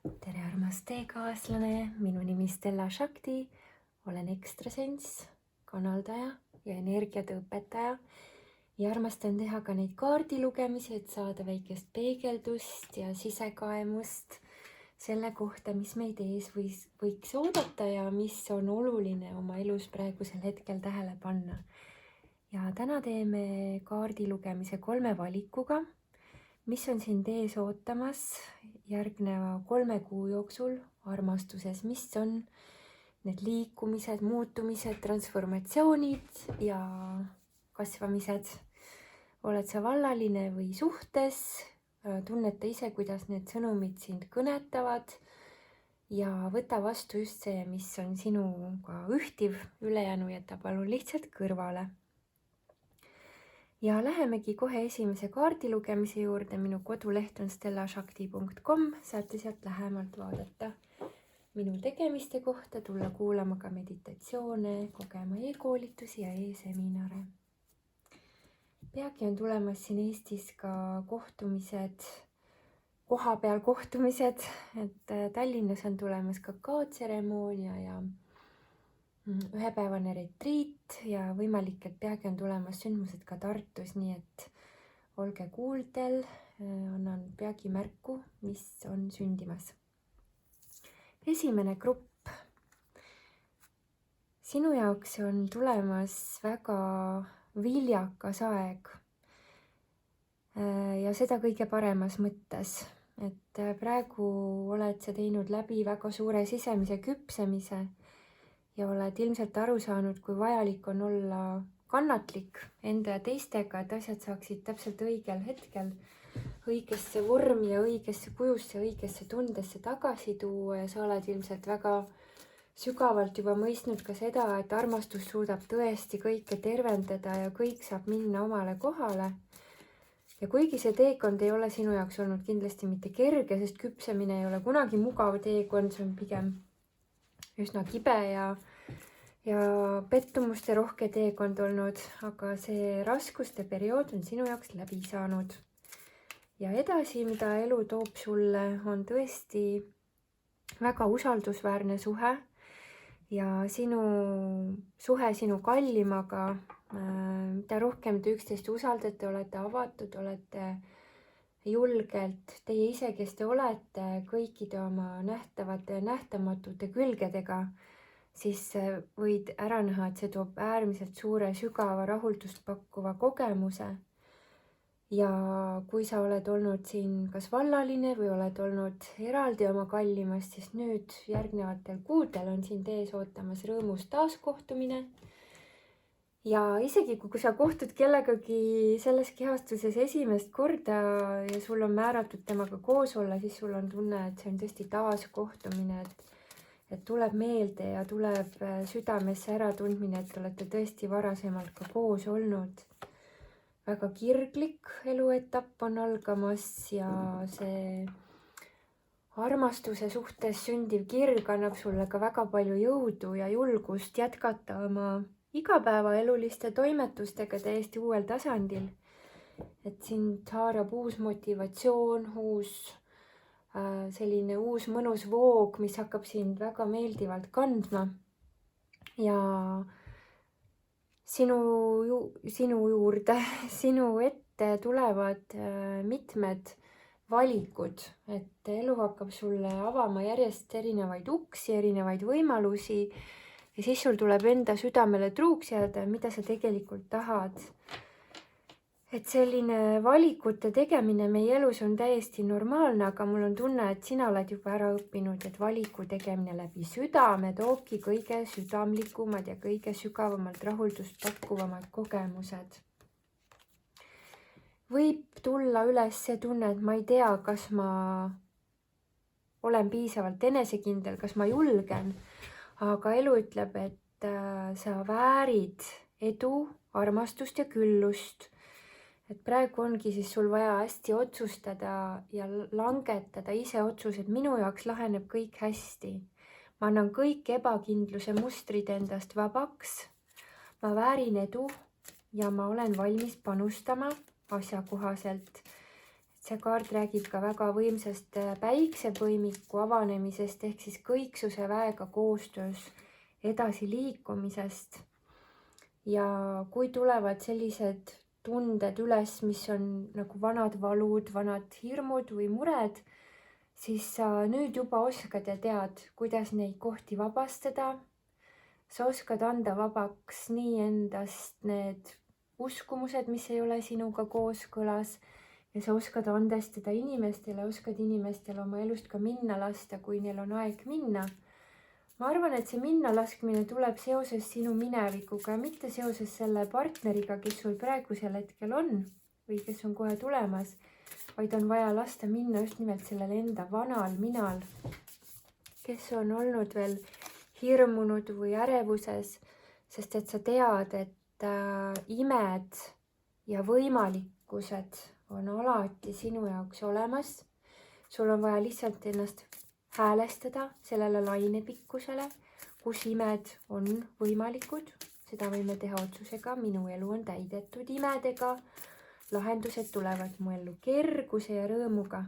tere, armas teekaaslane, minu nimi Stella Shakti, olen ekstrasens, kanaldaja ja energiate õpetaja ja armastan teha ka neid kaardilugemisi, et saada väikest peegeldust ja sisekaemust selle kohta, mis meid ees võiks oodata ja mis on oluline oma elus praegusel hetkel tähele panna. Ja täna teeme kaardilugemise 3 valikuga, mis on sind ees ootamas järgneva 3 kuu jooksul armastuses, mis on need liikumised, muutumised, transformatsioonid ja kasvamised. Oled sa vallaline või suhtes, tunneta ise, kuidas need sõnumid sind kõnetavad ja võta vastu just see, mis on sinuga ühtiv, ülejäänu jäta palun lihtsalt kõrvale. Ja lähemegi kohe esimese kaardilugemise juurde. Minu koduleht on stellashakti.com, saate sealt lähemalt vaadata minu tegemiste kohta, tulla kuulama ka meditatsioone, kogema e-koolitusi ja e-seminare. Peagi on tulemas siin Eestis ka kohtumised, kohapeal kohtumised, et Tallinnas on tulemas kakaotseremoonia ja ühepäevane retriit ja võimalik, et peagi on tulemas sündmused ka Tartus, nii et olge kuuldel, annan peagi märku, mis on sündimas. Esimene grupp. Sinu jaoks on tulemas väga viljakas aeg ja seda kõige paremas mõttes, et praegu oled sa teinud läbi väga suure sisemise küpsemise ja oled ilmselt aru saanud, kui vajalik on olla kannatlik enda ja teistega, et asjad saaksid täpselt õigel hetkel õigesse vormi ja õigesse kujusse, õigesse tundesse tagasi tuua ja sa oled ilmselt väga sügavalt juba mõistnud ka seda, et armastus suudab tõesti kõike tervendada ja kõik saab minna omale kohale. Ja kuigi see teekond ei ole sinu jaoks olnud kindlasti mitte kerge, sest küpsemine ei ole kunagi mugav teekond, see on pigem üsna kibe ja pettumuste rohke teekond olnud, aga see raskuste periood on sinu jaoks läbi saanud. Ja edasi, mida elu toob sulle, on tõesti väga usaldusväärne suhe ja sinu suhe sinu kallimaga, mida rohkem te üksteist usaldate, olete avatud, olete julgelt teie ise, kes te olete kõikide oma nähtavate ja nähtamatute külgedega, siis võid ära näha, et see toob äärmiselt suure, sügava rahuldust pakkuva kogemuse. Ja kui sa oled olnud siin kas vallaline või oled olnud eraldi oma kallimast, siis nüüd järgnevatel kuudel on sind ees ootamas rõõmus taaskohtumine. Ja isegi kui sa kohtud kellegagi selles kehastuses esimest korda ja sul on määratud temaga koos olla, siis sul on tunne, et see on tõesti taaskohtumine, et tuleb meelde ja tuleb südamesse äratundmine, et olete tõesti varasemalt ka koos olnud. Väga kirglik eluetapp on algamas ja see armastuse suhtes sündiv kirg annab sulle ka väga palju jõudu ja julgust jätkata oma igapäevaeluliste toimetustega täiesti uuel tasandil. Et sind haarab uus motivatsioon, selline uus mõnus voog, mis hakkab sind väga meeldivalt kandma. Ja sinu juurde, sinu ette tulevad mitmed valikud, et elu hakkab sulle avama järjest erinevaid uksi, erinevaid võimalusi. Ja siis sul tuleb enda südamele truuks jääda, mida sa tegelikult tahad. Et selline valikute tegemine meie elus on täiesti normaalne, aga mul on tunne, et sina oled juba ära õppinud, et valiku tegemine läbi südame toobki kõige südamlikumad ja kõige sügavamalt rahuldust pakkuvamad kogemused. Võib tulla üles see tunne, et ma ei tea, kas ma olen piisavalt enesekindel, kas ma julgen. Aga elu ütleb, et sa väärid edu, armastust ja küllust. Et praegu ongi siis sul vaja hästi otsustada ja langetada ise otsused. Minu jaoks laheneb kõik hästi. Ma annan kõik ebakindluse mustrid endast vabaks. Ma väärin edu ja ma olen valmis panustama asjakohaselt. see kaart räägib ka väga võimsast päiksepõimiku avanemisest ehk siis kõiksuse väega koostöös edasi liikumisest. Ja kui tulevad sellised tunded üles, mis on nagu vanad valud, vanad hirmud või mured, siis sa nüüd juba oskad ja tead, kuidas neid kohti vabastada. Sa oskad anda vabaks nii endast need uskumused, mis ei ole sinuga kooskõlas, ja sa oskad andestada inimestele, oskad inimestele oma elust ka minna lasta, kui neil on aeg minna. Ma arvan, et see minna laskmine tuleb seoses sinu minevikuga, mitte seoses selle partneriga, kes sul praegusel hetkel on või kes on kohe tulemas, vaid on vaja lasta minna just nimelt sellel enda vanal minal, kes on olnud veel hirmunud või ärevuses, sest et sa tead, et imed ja võimalikkused on alati sinu jaoks olemas. Sul on vaja lihtsalt ennast häälestada sellele lainepikkusele, kus imed on võimalikud. Seda võime teha otsusega, minu elu on täidetud imedega. Lahendused tulevad mu ellu kerguse ja rõõmuga.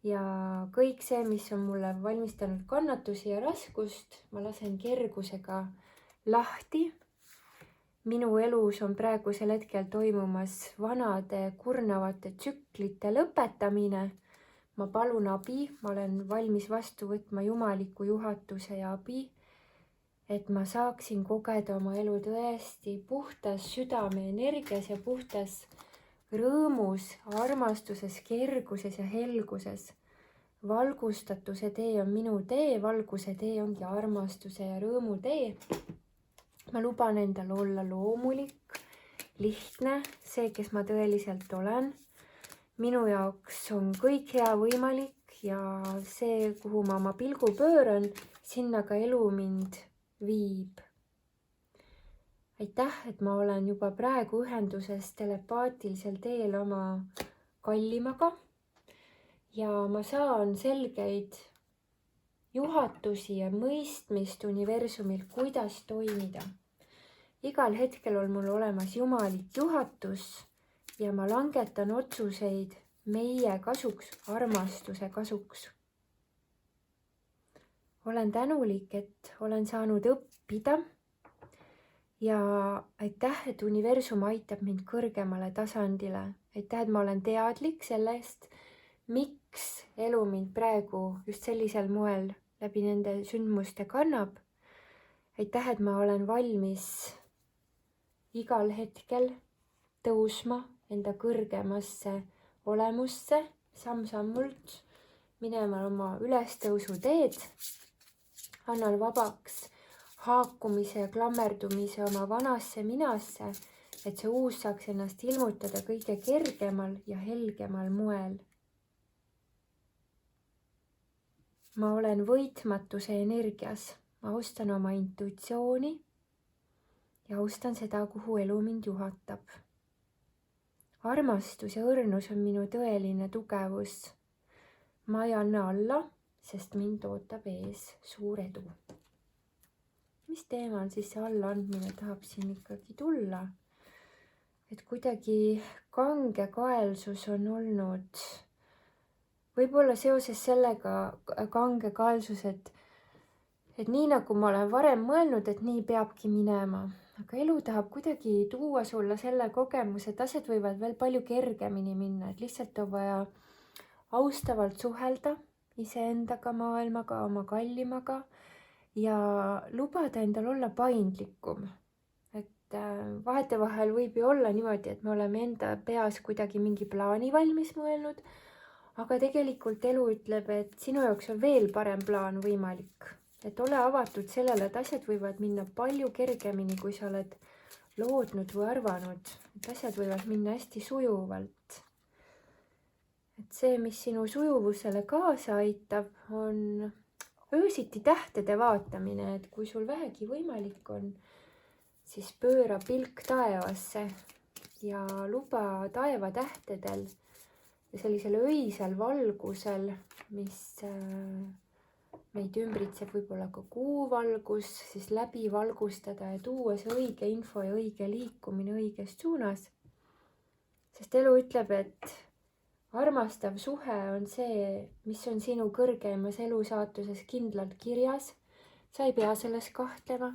Ja kõik see, mis on mulle valmistanud kannatusi ja raskust, ma lasen kergusega lahti. Minu elus on praegusel hetkel toimumas vanade kurnavate tsüklite lõpetamine. Ma palun abi, ma olen valmis vastu võtma jumaliku juhatuse ja abi, et ma saaksin kogeda oma elu tõesti puhtas südame energias ja puhtas rõõmus, armastuses, kerguses ja helguses. Valgustatuse tee on minu tee, valguse tee ongi armastuse ja rõõmu tee. Ma luban endal olla loomulik, lihtne, see, kes ma tõeliselt olen. Minu jaoks on kõik hea võimalik ja see, kuhu ma oma pilgu pööran, sinna ka elu mind viib. Aitäh, et ma olen juba praegu ühenduses telepaatilisel teel oma kallimaga ja ma saan selgeid juhatusi ja mõistmist universumilt, kuidas toimida. Igal hetkel on mul olemas jumalik juhatus ja ma langetan otsuseid meie kasuks, armastuse kasuks. Olen tänulik, et olen saanud õppida ja aitäh, et universum aitab mind kõrgemale tasandile. Aitäh, et ma olen teadlik sellest, miks elu mind praegu just sellisel moel läbi nende sündmuste kannab. Aitäh, et ma olen valmis igal hetkel tõusma enda kõrgemasse olemusse, samm-sammult minema oma ülestõusu teed. Annan vabaks haakumise ja klammerdumise oma vanasse minasse, et see uus saaks ennast ilmutada kõige kergemal ja helgemal moel. Ma olen võitmatuse energias, ma austan oma intuitsiooni ja austan seda, kuhu elu mind juhatab. Armastus ja õrnus on minu tõeline tugevus. Ma ei anna alla, sest mind ootab ees suur edu. Mis teemal siis see allaandmine tahab siin ikkagi tulla? Et kuidagi kangekaelsus on olnud võib-olla seoses sellega kangekaelsus, et nii nagu ma olen varem mõelnud, et nii peabki minema. Aga elu tahab kuidagi tuua sulle selle kogemuse, et asjad võivad veel palju kergemini minna, et lihtsalt on vaja austavalt suhelda iseendaga, maailmaga, oma kallimaga ja lubada endal olla paindlikum. Et vahetevahel võib ju olla niimoodi, et me oleme enda peas kuidagi mingi plaani valmis mõelnud, aga tegelikult elu ütleb, et sinu jaoks on veel parem plaan võimalik. Et ole avatud sellele, et asjad võivad minna palju kergemini, kui sa oled loodnud või arvanud. Et asjad võivad minna hästi sujuvalt. Et see, mis sinu sujuvusele kaasa aitab, on öösiti tähtede vaatamine. Et kui sul vähegi võimalik on, siis pööra pilk taevasse ja luba taevatähtedel ja sellisel öisel valgusel, mis meid ümbritseb, võib-olla ka kuuvalgus, siis läbi valgustada ja tuua see õige info ja õige liikumine õiges suunas. Sest elu ütleb, et armastav suhe on see, mis on sinu kõrgeimas elusaatuses kindlalt kirjas. sa ei pea selles kahtlema.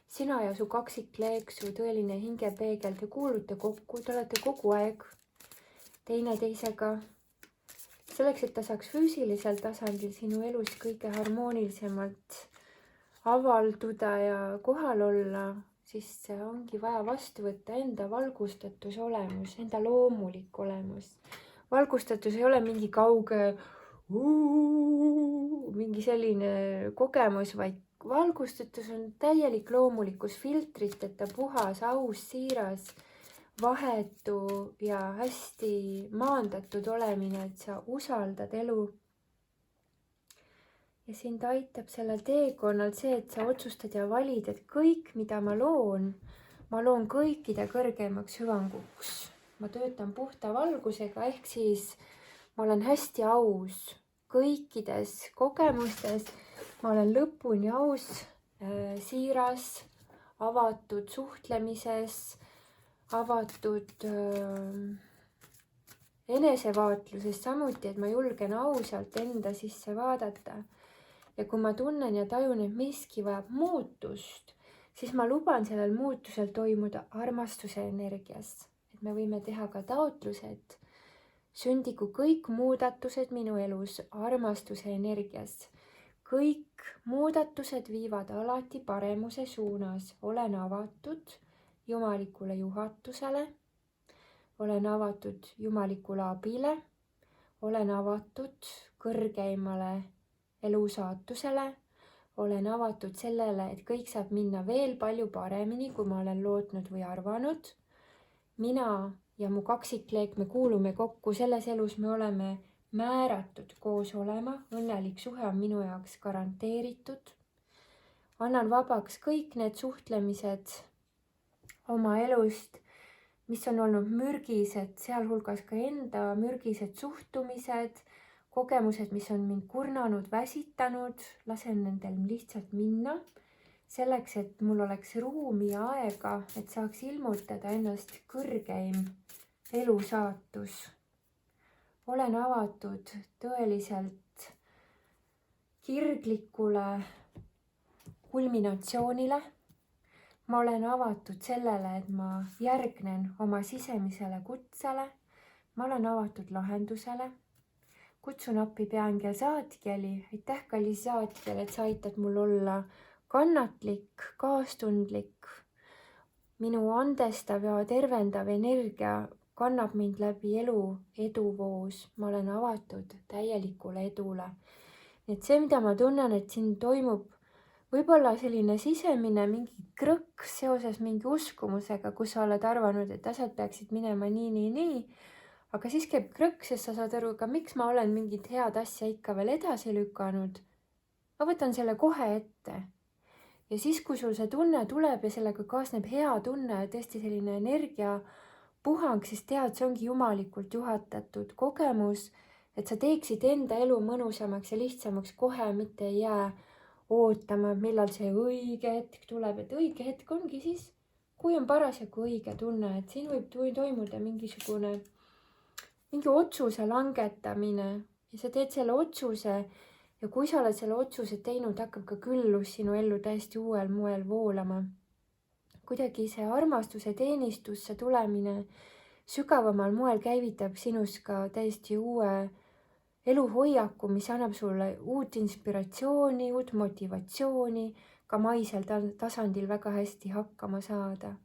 sina ja su kaksikleek, su tõeline hingepeegel, te kuulute kokku, te olete kogu aeg teineteisega. selleks, et ta saaks füüsilisel tasandil sinu elus kõige harmoonilisemalt avalduda ja kohal olla, siis ongi vaja vastu võtta enda valgustatus olemus, enda loomulik olemus. Valgustatus ei ole mingi kauge, mingi selline kogemus, vaid valgustatus on täielik loomulikkus, filtriteta, puhas, aus, siiras, vahetu ja hästi maandatud olemine, et sa usaldad elu. Ja sind aitab sellel teekonnal see, et sa otsustad ja valid, et kõik, mida ma loon kõikide kõrgeimaks hüvanguks. Ma töötan puhta valgusega, ehk siis ma olen hästi aus kõikides kogemustes. Ma olen lõpuni aus, siiras, avatud suhtlemises, avatud enesevaatluses samuti, et ma julgen ausalt enda sisse vaadata. Ja kui ma tunnen ja tajun, et miski vajab muutust, siis ma luban sellel muutusel toimuda armastuse energias. Et me võime teha ka taotlused. Sündigu kõik muudatused minu elus armastuse energias. Kõik muudatused viivad alati paremuse suunas. Olen avatud jumalikule juhatusele. Olen avatud jumalikule abile. Olen avatud kõrgeimale elusaatusele. Olen avatud sellele, et kõik saab minna veel palju paremini, kui ma olen lootnud või arvanud. Mina ja mu kaksikleek, me kuulume kokku, selles elus me oleme määratud koos olema. Õnnelik suhe on minu jaoks garanteeritud. Annan vabaks kõik need suhtlemised oma elust, mis on olnud mürgised, sealhulgas ka enda mürgised suhtumised, kogemused, mis on mind kurnanud, väsitanud, lasen nendel lihtsalt minna, selleks, et mul oleks ruumi ja aega, et saaks ilmutada ennast kõrgeim elusaatus. Olen avatud tõeliselt kirglikule kulminatsioonile. Ma olen avatud sellele, et ma järgnen oma sisemisele kutsele. Ma olen avatud lahendusele. Kutsun appi peaangel Saatjali. Aitäh, kallis Saatjal, et sa aitad mul olla kannatlik, kaastundlik. Minu andestav ja tervendav energia kannab mind läbi elu eduvoos. Ma olen avatud täielikule edule. Nii et see, mida ma tunnen, et siin toimub võib-olla selline sisemine mingi krõkk seoses mingi uskumusega, kus sa oled arvanud, et asjad peaksid minema nii. Aga siis käib krõkk, sest sa saad aru, ka miks ma olen mingit head asja ikka veel edasi lükanud. Ma võtan selle kohe ette. Ja siis, kui sul see tunne tuleb ja sellega kaasneb hea tunne ja tõesti selline energiapuhang, siis tead, see ongi jumalikult juhatatud kogemus, et sa teeksid enda elu mõnusamaks ja lihtsamaks kohe, mitte ei jää ootama, millal see õige hetk tuleb. Et õige hetk ongi siis, kui on parasjagu õige tunne, et siin võib toimuda mingi otsuse langetamine ja sa teed selle otsuse ja kui sa oled selle otsuse teinud, hakkab ka küllus sinu ellu täiesti uuel moel voolama. Kuidagi see armastuse teenistusse tulemine sügavamal moel käivitab sinus ka täiesti uue eluhoiaku, mis annab sulle uut inspiratsiooni, uut motivatsiooni, ka maisel tasandil väga hästi hakkama saada.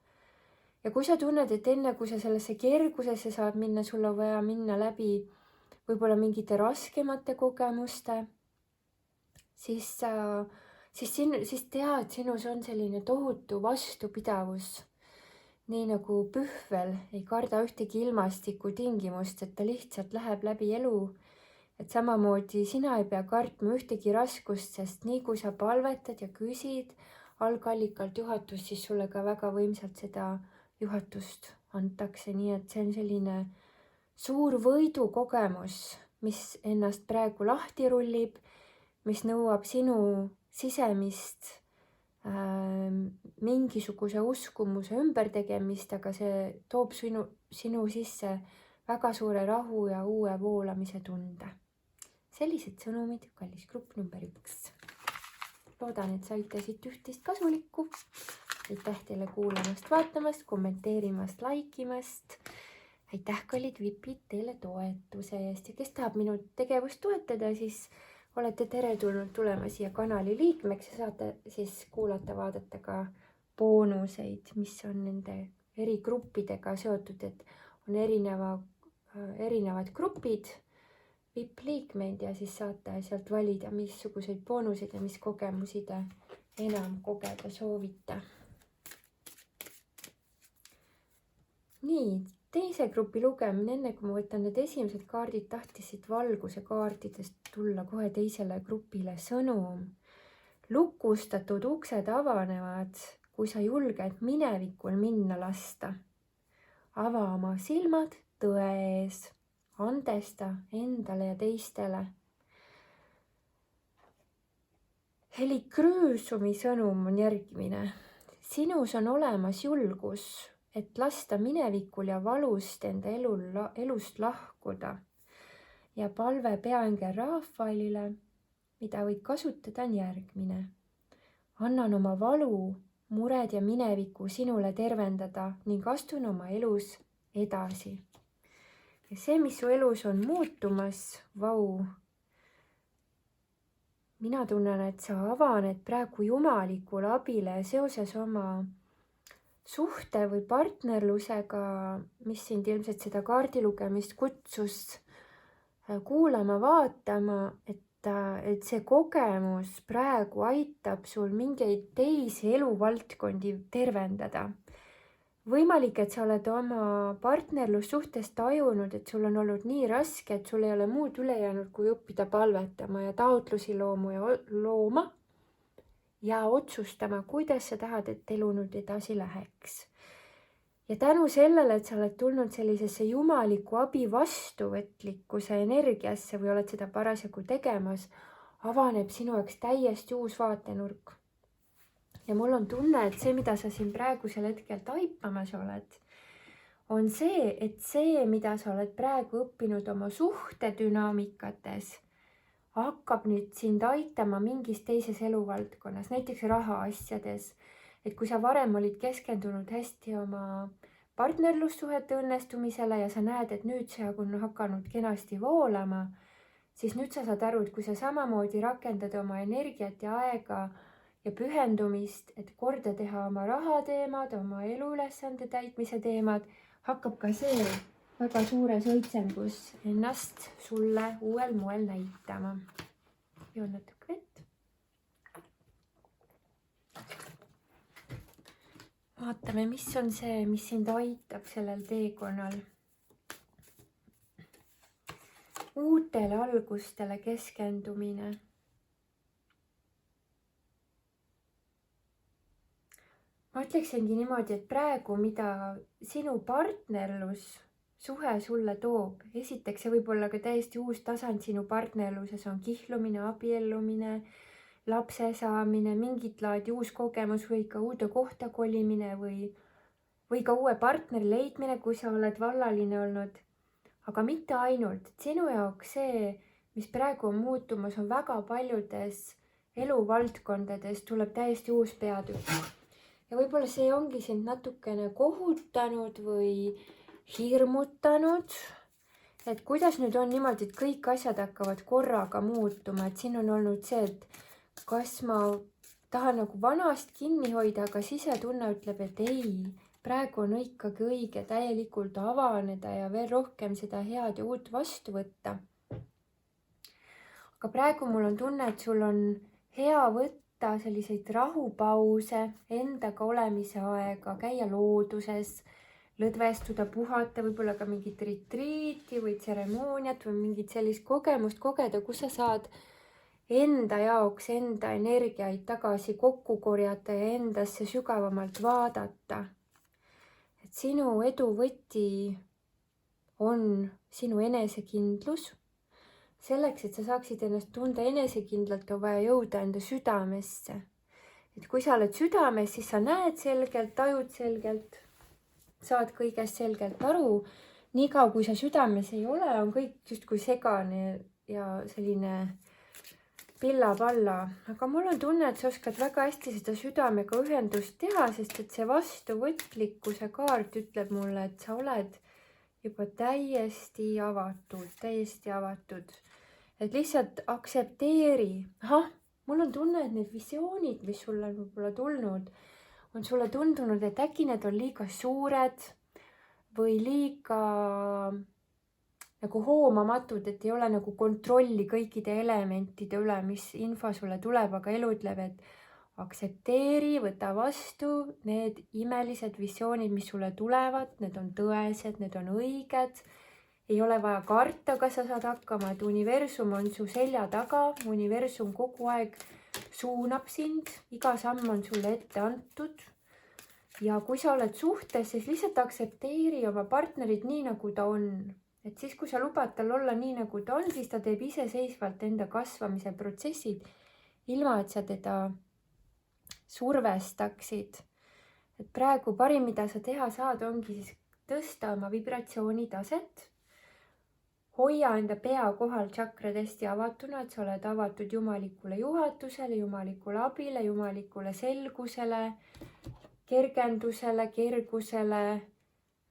Ja kui sa tunned, et enne kui sa sellesse kergusesse saad minna, sul on vaja minna läbi võib-olla mingite raskemate kogemuste, siis tead, sinus on selline tohutu vastupidavus. Nii nagu pühvel ei karda ühtegi ilmastiku tingimust, et ta lihtsalt läheb läbi elu. Et samamoodi sina ei pea kartma ühtegi raskust, sest nii kui sa palvetad ja küsid algallikalt juhatust, siis sulle ka väga võimsalt seda juhatust antakse, nii et see on selline suur võidukogemus, mis ennast praegu lahti rullib, mis nõuab sinu sisemist mingisuguse uskumuse ümbertegemist, aga see toob sinu sisse väga suure rahu ja uue voolamise tunde. Sellised sõnumid, kallis grupp number 1. Loodan, et saite siit üht-teist kasulikku. Aitäh teile kuulamast, vaatamast, kommenteerimast, laikimast. Aitäh, kallid vipid, teile toetuse eest. Ja kes tahab minu tegevust toetada, siis olete teretulnud tulema siia kanali liikmeks ja saate siis kuulata, vaadata ka boonuseid, mis on nende eri gruppidega seotud, et on erinevad grupid, VIP-liikmeid ja siis saate sealt valida, missuguseid boonuseid ja mis kogemusi te enam kogeda soovite. Nii, teise grupi lugemine, enne kui ma võtan need esimesed kaardid, tahtisid valguse kaardidest tulla kohe teisele grupile sõnum. Lukustatud uksed avanevad, kui sa julged minevikul minna lasta. Ava oma silmad tõe ees, andesta endale ja teistele. Heli Krüüsumi sõnum on järgmine. Sinus on olemas julgus, et lasta minevikul ja valust enda elust lahkuda. Ja palve peaängel Rafaelile, mida võid kasutada, on järgmine. Annan oma valu, mured ja mineviku sinule tervendada ning astun oma elus edasi. Ja see, mis su elus on muutumas, vau. Mina tunnen, et sa avaned praegu jumalikule abile seoses oma suhte või partnerlusega, mis sind ilmselt seda kaardilugemist kutsus kuulama, vaatama, et see kogemus praegu aitab sul mingeid teisi eluvaldkondi tervendada. Võimalik, et sa oled oma partnerlussuhtest tajunud, et sul on olnud nii raske, et sul ei ole muud üle jäänud, kui õppida palvetama ja taotlusi looma ja otsustama, kuidas sa tahad, et elu nüüd edasi läheks. Ja tänu sellele, et sa oled tulnud sellisesse jumaliku abi vastuvõtlikkuse energiasse või oled seda parasjagu tegemas, avaneb sinu jaoks täiesti uus vaatenurk. Ja mul on tunne, et see, mida sa siin praegusel hetkel taipamas oled, on see, et see, mida sa oled praegu õppinud oma suhtedünaamikates, hakkab nüüd sind aitama mingis teises eluvaldkonnas, näiteks rahaasjades. Et kui sa varem olid keskendunud hästi oma partnerlussuhete õnnestumisele ja sa näed, et nüüd see on hakanud kenasti voolama, siis nüüd sa saad aru, et kui sa samamoodi rakendad oma energiat ja aega ja pühendumist, et korda teha oma rahateemad, oma eluülesande täitmise teemad, hakkab ka see väga suures õitsengus ennast sulle uuel moel näitama. Joon natuke vett. Vaatame, mis on see, mis sind aitab sellel teekonnal. Uutele algustele keskendumine. Ma ütleksingi niimoodi, et praegu, mida sinu partnerlus suhe sulle toob. Esiteks see võib olla ka täiesti uus tasand sinu partnerluses, on kihlumine, abiellumine, lapse saamine, mingit laadi uus kogemus või ka uude kohta kolimine või ka uue partneri leidmine, kui sa oled vallaline olnud. Aga mitte ainult. Sinu jaoks see, mis praegu on muutumas, on väga paljudes eluvaldkondades tuleb täiesti uus peatükk. Ja võib-olla see ongi sind natukene kohutanud või hirmutanud, et kuidas nüüd on niimoodi, et kõik asjad hakkavad korraga muutuma, et siin on olnud see, et kas ma tahan nagu vanast kinni hoida, aga sisetunne ütleb, et ei, praegu on ikkagi õige täielikult avaneda ja veel rohkem seda head ja uut vastu võtta. Aga praegu mul on tunne, et sul on hea võtta selliseid rahupause, endaga olemise aega, käia looduses, lõdvestuda, puhata, võib-olla ka mingit retriiti või tseremooniat või mingit sellist kogemust kogeda, kus sa saad enda jaoks enda energiaid tagasi kokku korjata ja endasse sügavamalt vaadata. Et sinu edu võti on sinu enesekindlus. Selleks, et sa saaksid ennast tunda enesekindlalt, on vaja jõuda enda südamesse. Et kui sa oled südames, siis sa näed selgelt, tajud selgelt, saad kõigest selgelt aru niikaua kui sa südames ei ole, on kõik justkui segane ja selline pilla-palla, aga mul on tunne, et sa oskad väga hästi seda südamega ühendust teha, sest et see vastuvõtlikkuse kaart ütleb mulle, et sa oled juba täiesti avatud. Et lihtsalt aktsepteeri. Ahah, mul on tunne, et need visioonid, mis sulle on võib-olla tulnud, on sulle tundunud, et äkki need on liiga suured või liiga nagu hoomamatud, et ei ole nagu kontrolli kõikide elementide üle, mis info sulle tuleb, aga elu ütleb, et aktsepteeri, võta vastu need imelised visioonid, mis sulle tulevad, need on tõesed, need on õiged. Ei ole vaja karta, kas sa saad hakkama, et universum on su selja taga, universum kogu aeg suunab sind, iga samm on sulle ette antud. Ja kui sa oled suhtes, siis lihtsalt aktsepteeri oma partnerit nii, nagu ta on. Et siis, kui sa lubad tal olla nii, nagu ta on, siis ta teeb iseseisvalt enda kasvamise protsessid, ilma et sa teda survestaksid. Et praegu parim, mida sa teha saad, ongi siis tõsta oma vibratsioonitaset. Hoia enda pea kohal tšakrad hästi avatuna, et sa oled avatud jumalikule juhatusele, jumalikule abile, jumalikule selgusele, kergendusele, kergusele,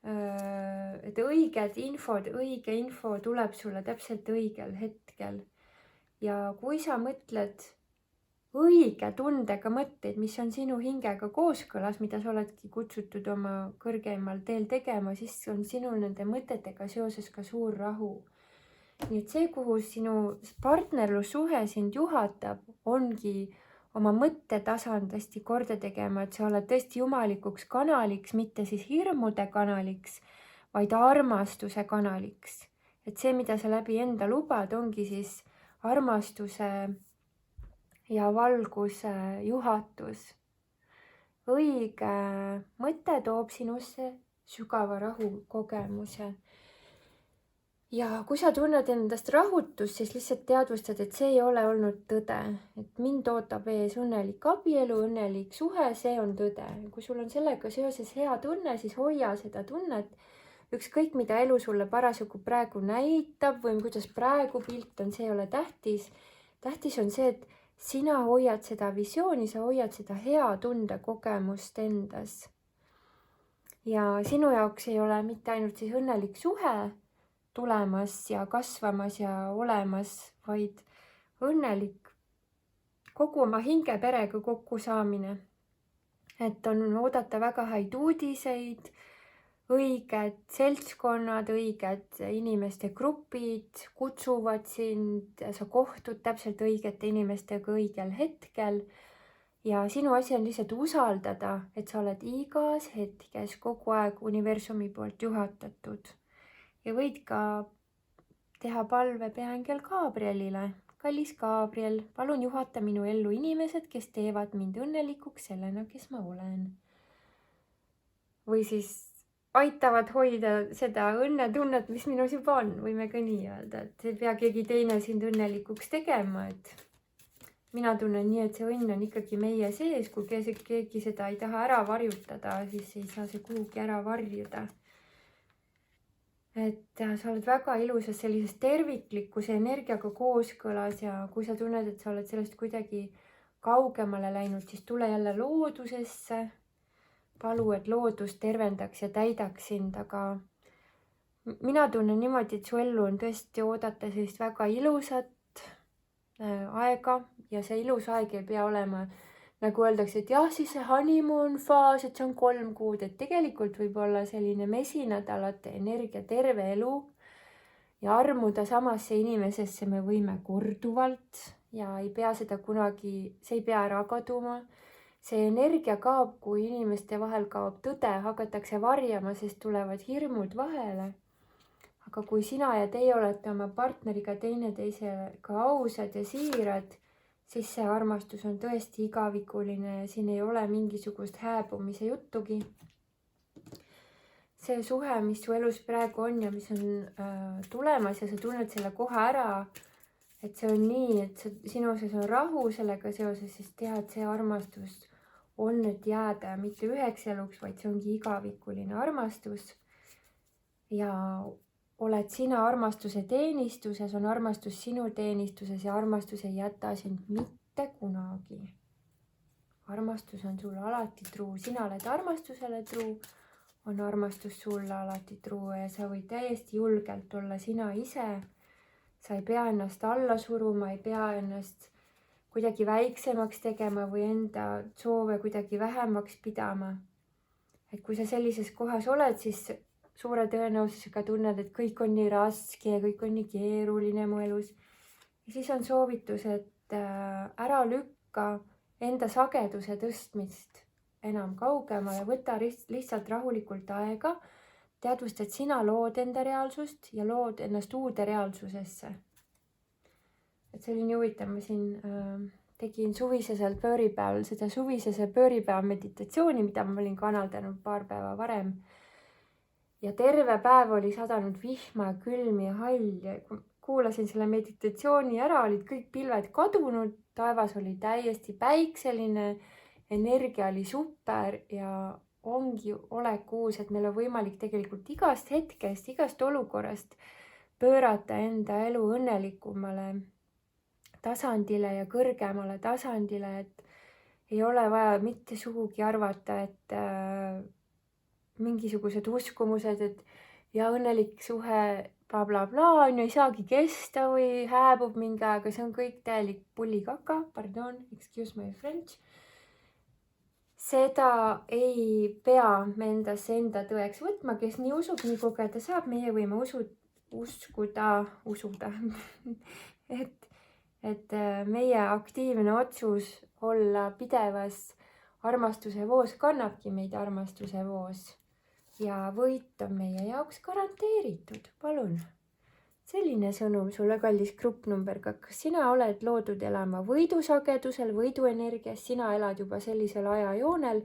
et õige info tuleb sulle täpselt õigel hetkel. Ja kui sa mõtled õige tundega mõtteid, mis on sinu hingega kooskõlas, mida sa oledki kutsutud oma kõrgeimal teel tegema, siis on sinul nende mõtetega seoses ka suur rahu. Nii et see, kuhu sinu partnerlussuhe sind juhatab, ongi oma mõttetasand hästi korda tegema, et sa oled tõesti jumalikuks kanaliks, mitte siis hirmude kanaliks, vaid armastuse kanaliks. Et see, mida sa läbi enda lubad, ongi siis armastuse ja valguse juhatus. Õige mõte toob sinusse sügava rahu kogemuse. Ja kui sa tunned endast rahutust, siis lihtsalt teadvustad, et see ei ole olnud tõde. Et mind ootab ees õnnelik abielu, õnnelik suhe, see on tõde. Kui sul on sellega seoses hea tunne, siis hoia seda tunnet. Ükskõik, mida elu sulle parasjagu praegu näitab või kuidas praegu pilt on, see ei ole tähtis. Tähtis on see, et sina hoiad seda visiooni, sa hoiad seda hea tunde kogemust endas. Ja sinu jaoks ei ole mitte ainult siis õnnelik suhe tulemas ja kasvamas ja olemas, vaid õnnelik kogu oma hingeperega kokku saamine. Et on oodata väga häid uudiseid, õiged seltskonnad, õiged inimeste grupid kutsuvad sind, sa kohtud täpselt õigete inimestega õigel hetkel. Ja sinu asi on lihtsalt usaldada, et sa oled igas hetkes kogu aeg universumi poolt juhatatud. Ja võid ka teha palve peaängel Gabrielile. Kallis Gabriel, palun juhata minu ellu inimesed, kes teevad mind õnnelikuks sellena, kes ma olen. Või siis aitavad hoida seda õnnetunnet, mis minus juba on, võime ka nii öelda, et ei pea keegi teine sind õnnelikuks tegema, et mina tunnen nii, et see õnn on ikkagi meie sees, kui keegi seda ei taha ära varjutada, siis ei saa see kuhugi ära varjuda. Et sa oled väga ilusas sellises terviklikkuse energiaga kooskõlas ja kui sa tunned, et sa oled sellest kuidagi kaugemale läinud, siis tule jälle loodusesse. Palu, et loodus tervendaks ja täidaks sind, aga mina tunnen niimoodi, et su ellu on tõesti oodata sellist väga ilusat aega ja see ilus aeg ei pea olema nagu öeldakse, et jah, siis see honeymoon faas, et see on 3 kuud, et tegelikult võib olla selline mesinädalate energia terve elu ja armuda samasse inimesesse me võime korduvalt ja ei pea seda kunagi, see ei pea ära kaduma. See energia kaob, kui inimeste vahel kaob tõde, hakatakse varjama, sest tulevad hirmud vahele. Aga kui sina ja teie olete oma partneriga teineteisega ausad ja siirad, siis see armastus on tõesti igavikuline ja siin ei ole mingisugust hääbumise juttugi. See suhe, mis su elus praegu on ja mis on tulemas ja sa tunned selle kohe ära, et see on nii, et sinu sees on rahu sellega seoses, siis tead, et see armastus on nüüd jääda mitte üheks eluks, vaid see ongi igavikuline armastus. ja oled sina armastuse teenistuses, on armastus sinu teenistuses ja armastus ei jäta sind mitte kunagi. Armastus on sulle alati truu, sina oled armastusele truu, on armastus sulle alati truu ja sa võid täiesti julgelt olla sina ise. Sa ei pea ennast alla suruma, ei pea ennast kuidagi väiksemaks tegema või enda soove kuidagi vähemaks pidama. Et kui sa sellises kohas oled, siis suure tõenäosusega tunned, et kõik on nii raske ja kõik on nii keeruline mu elus. Ja siis on soovitus, et ära lükka enda sageduse tõstmist enam kaugemale, võta lihtsalt rahulikult aega, teadvusta, et sina lood enda reaalsust ja lood ennast uude reaalsusesse. Et see oli nii huvitav, ma siin tegin suvisesel pööripäeval seda suvisese pööripäeva meditatsiooni, mida ma olin kanaldanud paar päeva varem. Ja terve päev oli sadanud vihma, külm ja hall ja kuulasin selle meditatsiooni ära, olid kõik pilved kadunud, taevas oli täiesti päikseline, energia oli super ja ongi olek uus, et meil on võimalik tegelikult igast hetkest, igast olukorrast pöörata enda elu õnnelikumale tasandile ja kõrgemale tasandile, et ei ole vaja mitte sugugi arvata, et mingisugused uskumused, et ja õnnelik suhe bla bla bla, on ju, ei saagi kesta või hääbub mingi aega, see on kõik täielik pullikaka, pardon, excuse my French. Seda ei pea me endasse enda tõeks võtma, kes nii usub, nii kogeda saab, meie võime usuda, et meie aktiivne otsus olla pidevas armastuse voos kannabki meid armastuse voos. Ja võit on meie jaoks garanteeritud, palun. Selline sõnum sulle, kallis grupp number 2. Sina oled loodud elama võidusagedusel, võiduenergias, sina elad juba sellisel ajajoonel,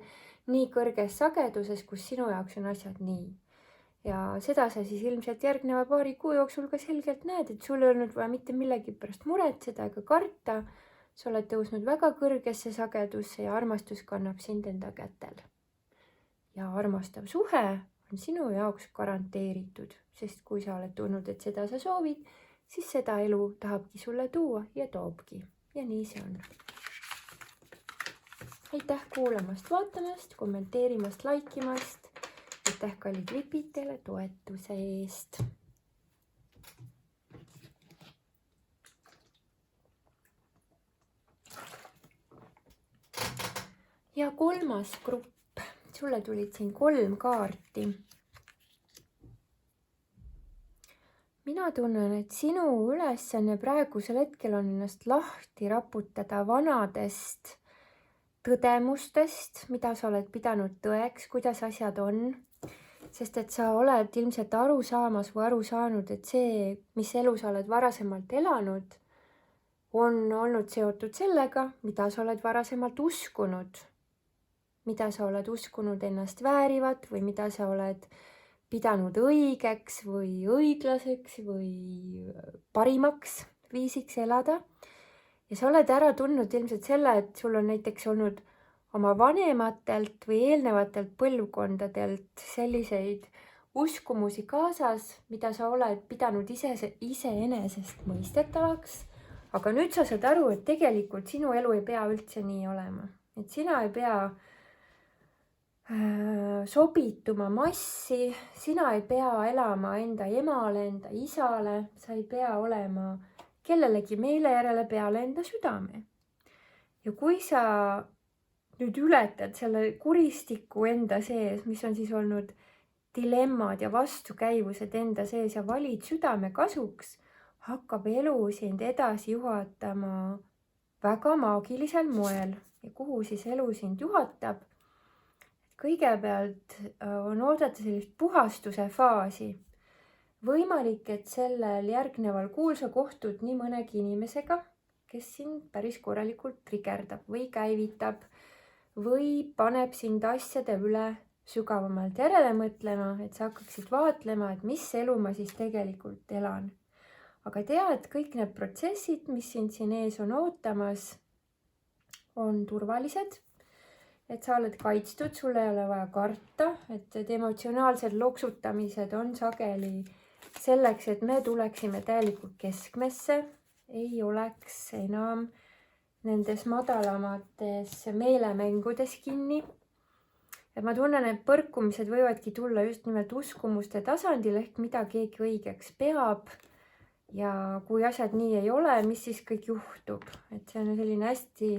nii kõrges sageduses, kus sinu jaoks on asjad nii. Ja seda sa siis ilmselt järgneva paari kuu jooksul ka selgelt näed, et sul ei olnud vaja mitte millegi pärast muretseda ega karta. Sa oled tõusnud väga kõrgesse sagedusse ja armastus kannab sind enda kätel. Ja armastav suhe on sinu jaoks garanteeritud, sest kui sa oled tundnud, et seda sa soovid, siis seda elu tahabki sulle tuua ja toobki. Ja nii see on. Aitäh kuulamast, vaatamast, kommenteerimast, laikimast. Aitäh kallid lipid teile toetuse eest. Ja 3. grupp. Sulle tulid siin 3 kaarti. Mina tunnen, et sinu ülesanne praegusel hetkel on ennast lahti raputada vanadest tõdemustest, mida sa oled pidanud tõeks, kuidas asjad on. Sest et sa oled ilmselt aru saamas või aru saanud, et see, mis elu sa oled varasemalt elanud, on olnud seotud sellega, mida sa oled varasemalt uskunud. Mida sa oled uskunud ennast väärivat või mida sa oled pidanud õigeks või õiglaseks või parimaks viisiks elada. Ja sa oled ära tundnud ilmselt selle, et sul on näiteks olnud oma vanematelt või eelnevatelt põlvkondadelt selliseid uskumusi kaasas, mida sa oled pidanud iseenesest mõistetavaks. Aga nüüd sa saad aru, et tegelikult sinu elu ei pea üldse nii olema. Et sina ei pea sobituma massi, sina ei pea elama enda emale, enda isale, sa ei pea olema kellelegi meele järele peale enda südame. Ja kui sa nüüd ületad selle kuristiku enda sees, mis on siis olnud dilemmad ja vastukäivused enda sees ja valid südame kasuks, hakkab elu sind edasi juhatama väga maagilisel moel. Ja kuhu siis elu sind juhatab? Kõigepealt on oodata sellist puhastuse faasi. Võimalik, et sellel järgneval kuul sa kohtud nii mõnegi inimesega, kes sind päris korralikult trigerdab või käivitab või paneb sind asjade üle sügavamalt järele mõtlema, et sa hakkaksid vaatlema, et mis elu ma siis tegelikult elan. Aga tea, et kõik need protsessid, mis sind siin ees on ootamas, on turvalised. et sa oled kaitstud, sul ei ole vaja karta, et need emotsionaalsed loksutamised on sageli selleks, et me tuleksime täielikult keskmesse, ei oleks enam nendes madalamates meelemängudes kinni. Et ma tunnen, et põrkumised võivadki tulla just nimelt uskumuste tasandil ehk mida keegi õigeks peab. Ja kui asjad nii ei ole, mis siis kõik juhtub? Et see on selline hästi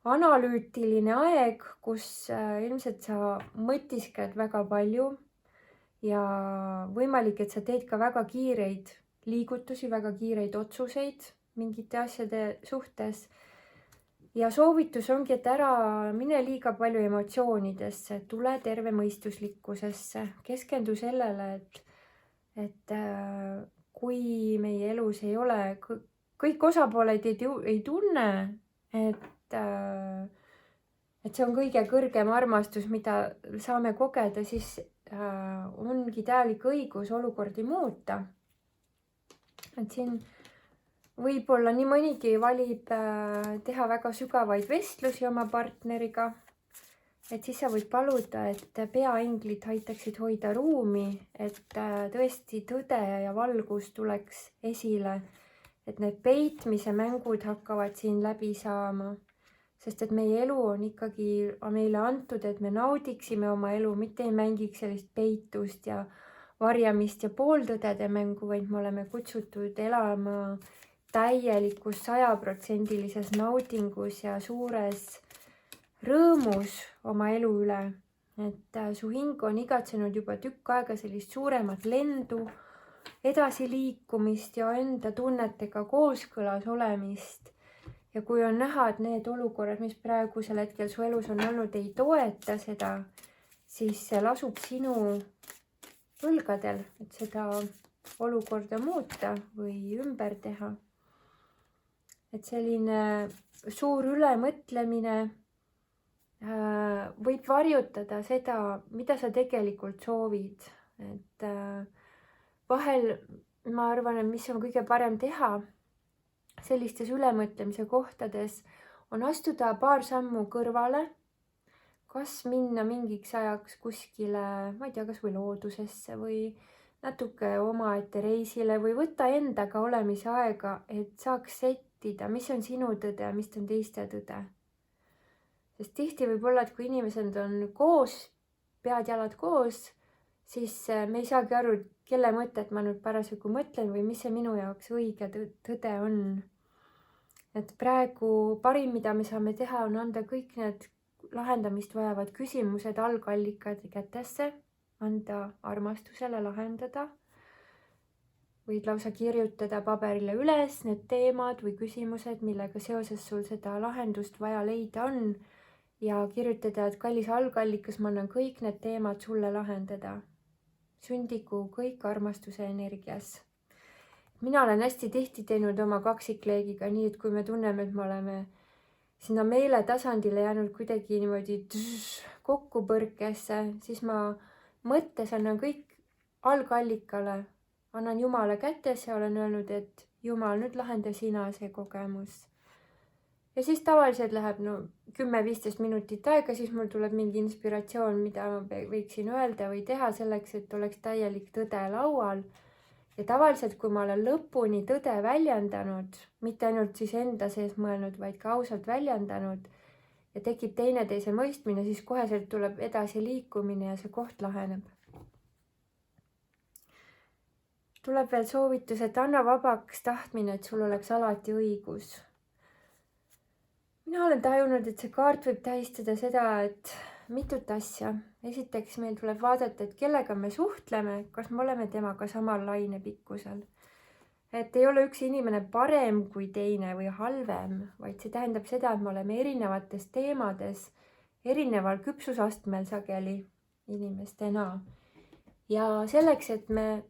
analüütiline aeg, kus ilmselt sa mõtiskled väga palju ja võimalik, et sa teed ka väga kiireid liigutusi, väga kiireid otsuseid mingite asjade suhtes. Ja soovitus ongi, et ära mine liiga palju emotsioonidesse, tule tervemõistuslikkusesse, keskendu sellele, et kui meie elus ei ole, kõik osapooled ei tunne, et see on kõige kõrgem armastus, mida saame kogeda, siis ongi täielik õigus olukordi muuta. Et siin võib-olla nii mõnigi valib teha väga sügavaid vestlusi oma partneriga, et siis sa võid paluda, et peainglid aitaksid hoida ruumi, et tõesti tõde ja valgus tuleks esile, et need peitmise mängud hakkavad siin läbi saama. Sest et meie elu on ikkagi meile antud, et me naudiksime oma elu, mitte ei mängiks sellist peitust ja varjamist ja pooltõdede mängu, vaid me oleme kutsutud elama täielikus 100%-lises naudingus ja suures rõõmus oma elu üle. Et su hing on igatsenud juba tükk aega sellist suuremat lendu, edasiliikumist ja enda tunnetega kooskõlas olemist. Ja kui on näha, et need olukorrad, mis praegusel hetkel su elus on olnud, ei toeta seda, siis see lasub sinu õlgadel, et seda olukorda muuta või ümber teha. Et selline suur ülemõtlemine võib varjutada seda, mida sa tegelikult soovid. Et vahel ma arvan, et mis on kõige parem teha sellistes ülemõtlemise kohtades, on astuda paar sammu kõrvale, kas minna mingiks ajaks kuskile, ma ei tea, kas või loodusesse või natuke omaette reisile või võtta endaga olemise aega, et saaks settida, mis on sinu tõde ja mis on teiste tõde. Sest tihti võib olla, et kui inimesed on koos, pead-jalad koos, siis me ei saagi aru, kelle mõtet ma nüüd parasjagu mõtlen või mis see minu jaoks õige tõde on. Et praegu parim, mida me saame teha, on anda kõik need lahendamist vajavad küsimused algallikade kätesse, anda armastusele lahendada. Võid lausa kirjutada paberile üles need teemad või küsimused, millega seoses sul seda lahendust vaja leida on ja kirjutada, et kallis algallikas, ma annan kõik need teemad sulle lahendada. Sündigu kõik armastuse energias. Mina olen hästi tihti teinud oma kaksikleegiga nii, et kui me tunneme, et me oleme sinna meeletasandile jäänud kuidagi niimoodi kokkupõrkesse, siis ma mõttes annan kõik algallikale, annan Jumala kätesse ja olen öelnud, et Jumal, nüüd lahenda sina see kogemus. Ja siis tavaliselt läheb 10-15 minutit aega, siis mul tuleb mingi inspiratsioon, mida ma võiksin öelda või teha selleks, et oleks täielik tõde laual. Ja tavaliselt, kui ma olen lõpuni tõde väljendanud, mitte ainult siis enda sees mõelnud, vaid ka ausalt väljendanud ja tekib teineteise mõistmine, siis koheselt tuleb edasi liikumine ja see koht laheneb. Tuleb veel soovitus, et anna vabaks tahtmine, et sul oleks alati õigus. Mina olen tajunud, et see kaart võib tähistada seda, et mitut asja. Esiteks meil tuleb vaadata, et kellega me suhtleme, kas me oleme temaga samal lainepikkusel. Et ei ole üks inimene parem kui teine või halvem, vaid see tähendab seda, et me oleme erinevates teemades, erineval küpsusastmel sageli inimestena. Ja selleks, et me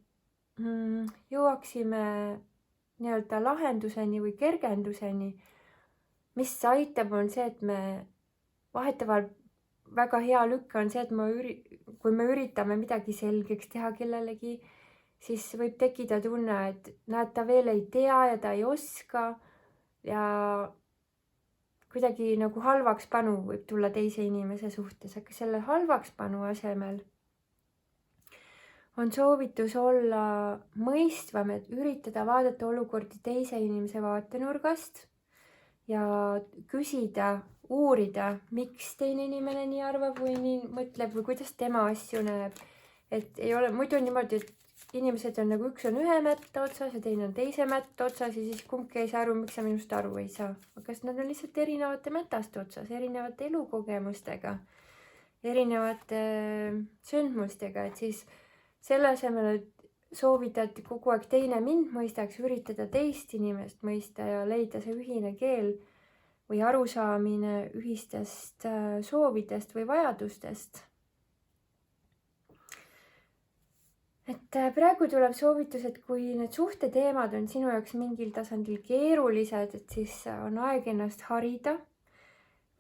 jõuaksime nii-öelda lahenduseni või kergenduseni, mis aitab, on see, et me vahetevahel väga hea lükke on see, et kui me üritame midagi selgeks teha kellelegi, siis võib tekkida tunne, et näed, ta veel ei tea ja ta ei oska. Ja kuidagi nagu halvakspanu võib tulla teise inimese suhtes, aga selle halvakspanu asemel on soovitus olla mõistvam, et üritada vaadata olukordi teise inimese vaatenurgast ja küsida, uurida, miks teine inimene nii arvab või nii mõtleb või kuidas tema asju näeb. Et ei ole, muidu on niimoodi, et inimesed on nagu üks on ühe mätta otsas ja teine on teise mätta otsas ja siis kumbki ei saa aru, miks sa minust aru ei saa. Aga nad on lihtsalt erinevate mätaste otsas, erinevate elukogemustega, erinevate sündmustega, et siis selle asemel, et soovida, et kogu aeg teine mind mõistaks, üritada teist inimest mõista ja leida see ühine keel või arusaamine ühistest soovidest või vajadustest. Et praegu tuleb soovitus, et kui need suhteteemad on sinu jaoks mingil tasandil keerulised, et siis on aeg ennast harida.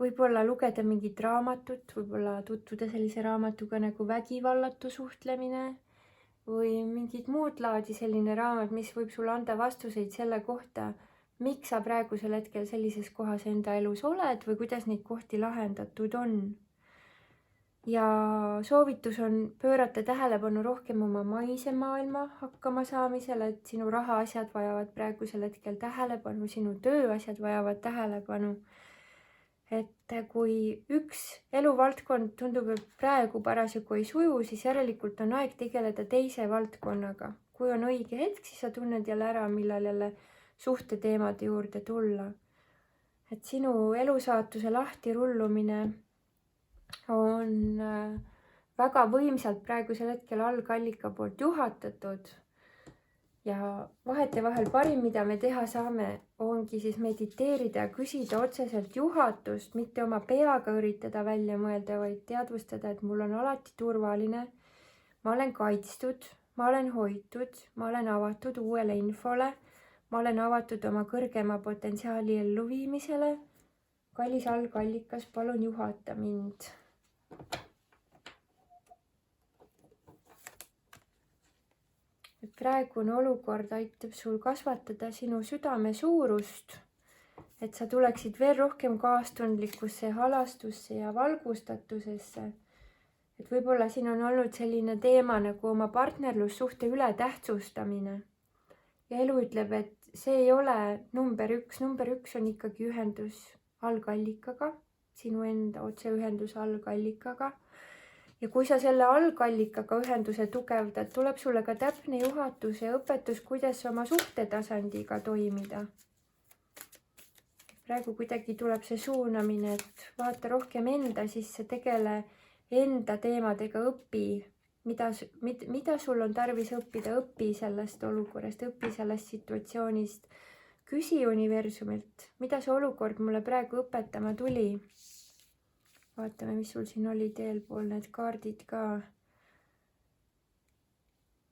Võib-olla lugeda mingit raamatut, võib-olla tutvuda sellise raamatuga nagu Vägivallatu suhtlemine või mingit muud laadi selline raamat, mis võib sulle anda vastuseid selle kohta, miks sa praegusel hetkel sellises kohas enda elus oled või kuidas neid kohti lahendatud on. Ja soovitus on pöörata tähelepanu rohkem oma maise maailma hakkama saamisele, et sinu rahaasjad vajavad praegusel hetkel tähelepanu, sinu tööasjad vajavad tähelepanu. Et kui üks eluvaldkond tundub, et praegu parasjagu ei suju, siis järelikult on aeg tegeleda teise valdkonnaga. Kui on õige hetk, siis sa tunned jälle ära, millal jälle suhteteemade juurde tulla. Et sinu elusaatuse lahtirullumine on väga võimsalt praegusel hetkel algallika poolt juhatatud ja vahetevahel parim, mida me teha saame, ongi siis mediteerida ja küsida otseselt juhatust, mitte oma peaga üritada välja mõelda, vaid teadvustada, et mul on alati turvaline, ma olen kaitstud, ma olen hoitud, ma olen avatud uuele infole, ma olen avatud oma kõrgema potentsiaali elluviimisele. Kallis algallikas, palun juhata mind. Et praegune olukord aitab sul kasvatada sinu südame suurust, et sa tuleksid veel rohkem kaastundlikkusse, halastusse ja valgustatusesse. Et võib-olla siin on olnud selline teema nagu oma partnerlussuhte ületähtsustamine. Ja elu ütleb, et see ei ole number üks on ikkagi ühendus algallikaga, sinu enda otseühendus algallikaga. Ja kui sa selle algallikaga ühenduse tugevdad, tuleb sulle ka täpne juhatus ja õpetus, kuidas oma suhtetasandiga toimida. Praegu kuidagi tuleb see suunamine, et vaata rohkem enda sisse, tegele enda teemadega, õpi. Mida sul on tarvis õppida, õpi sellest olukorrast, õpi sellest situatsioonist. Küsi universumilt, mida see olukord mulle praegu õpetama tuli. Vaatame, mis sul siin oli teelpool, need kaardid ka.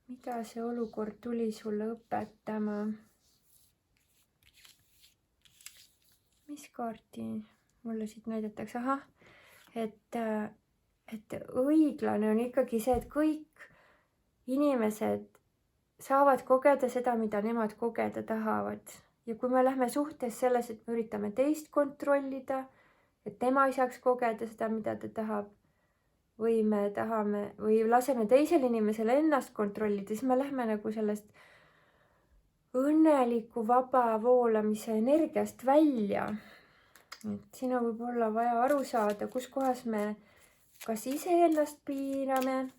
Mida see olukord tuli sulle õpetama? Mis kaarti mulle siit näidatakse? Ahah, et õiglane on ikkagi see, et kõik inimesed saavad kogeda seda, mida nemad kogeda tahavad. Ja kui me lähme suhtes selles, et me üritame teist kontrollida, et tema ei saaks kogeda seda, mida ta tahab, või me tahame, või laseme teisel inimesel ennast kontrollida, siis me lähme nagu sellest õnneliku vaba voolamise energiast välja. Et siin on võib-olla vaja aru saada, kus kohas me kas ise ennast piirame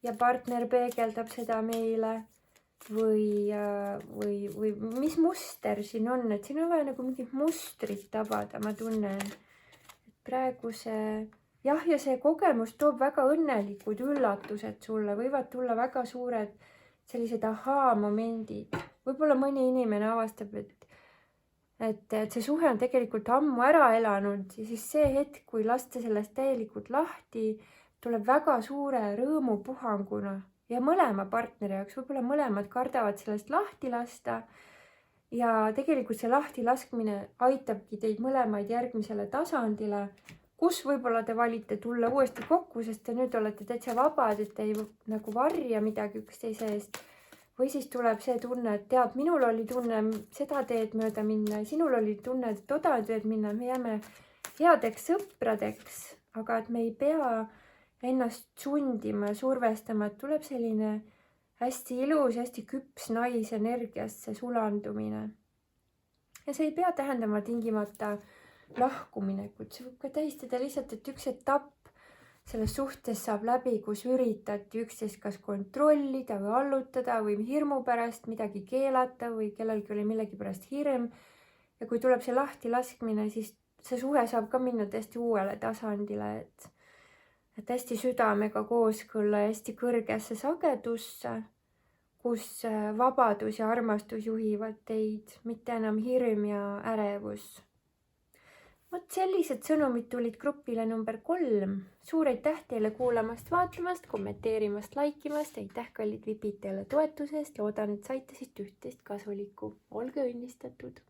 ja partner peegeldab seda meile või mis muster siin on, et siin on vaja nagu mingit mustrit tabada, ma tunnen. Praegu see, ja see kogemus toob väga õnnelikud üllatused sulle, võivad tulla väga suured sellised ahaa-momendid. Võib-olla mõni inimene avastab, et see suhe on tegelikult ammu ära elanud ja siis see hetk, kui lasta sellest täielikult lahti, tuleb väga suure rõõmupuhanguna ja mõlema partneri jaoks, võib-olla mõlemad kardavad sellest lahti lasta ja tegelikult see lahti laskmine aitabki teid mõlemaid järgmisele tasandile, kus võib-olla te valite tulla uuesti kokku, sest te nüüd olete täitsa vabad, et te ei nagu varja midagi üksteise eest, või siis tuleb see tunne, et tead, minul oli tunne seda teed mööda minna ja sinul oli tunne, et toda teed minna, me jääme headeks sõpradeks, aga et me ei pea ennast sundima ja survestama, et tuleb selline hästi ilus, hästi küps naisenergiasse sulandumine. Ja see ei pea tähendama tingimata lahkuminekut, see võib ka tähistada lihtsalt, et üks etapp selles suhtes saab läbi, kus üritati üksteist kas kontrollida või allutada või hirmu pärast midagi keelata või kellelgi oli millegi pärast hirm. Ja kui tuleb see lahti laskmine, siis see suhe saab ka minna täiesti uuele tasandile, et hästi südamega kooskõlla ja hästi kõrgesse sagedusse, kus vabadus ja armastus juhivad teid, mitte enam hirm ja ärevus. Vot sellised sõnumid tulid grupile number 3. Suur aitäh teile kuulamast, vaatamast, kommenteerimast, laikimast. Aitäh kallid vipid teile toetusest. Loodan, et saite siit üht-teist kasulikku. Olge õnnistatud!